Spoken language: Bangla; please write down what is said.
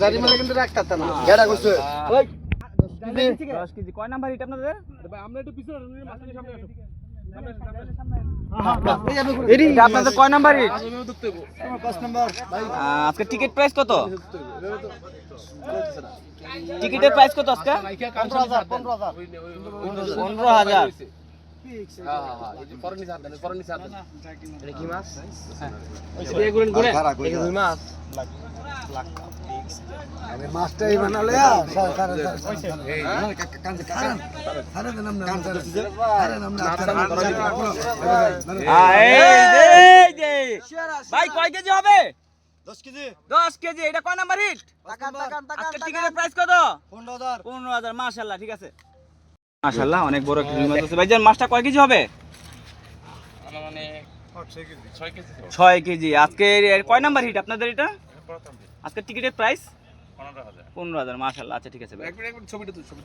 জারি মালে কিন্তু রাখতা না গেডা কইছ ওই 10 কেজি কয় নাম্বার হিট আপনাদের? ভাই আমরা একটু পিছনে মাছটা সামনে আসো। এটা আপনাদের কয় নাম্বার হিট? আমি দেখতে দেব। 5 নাম্বার ভাই আজকে টিকিট প্রাইস কত? টিকিটের প্রাইস কত আজকে? 15000 15,000। হ্যাঁ এই যে ফরেন নিচে দেন ফরেন নিচে দেন। এটা কি মাছ খারাপ কই দুই মাস আরে মাছটাই বানালে ভাই কয় কেজি হবে? 10 কেজি 10 কেজি। এটা কয় নাম্বার হিট? আজকে টিকিটের প্রাইস কত? 15000 15,000। মাশাআল্লাহ, ঠিক আছে মাশাআল্লাহ, অনেক বড় একটা রুই মাছ আছে। ভাইজান মাছটা কয় কেজি হবে? মানে 6 কেজি 6 কেজি। আজকে কয় নাম্বার হিট আপনাদের এটা? আজকে টিকিটের প্রাইস 15000 15,000। মাশাআল্লাহ, আচ্ছা ঠিক আছে ভাই। এক মিনিট ছবিটা তুল ছবি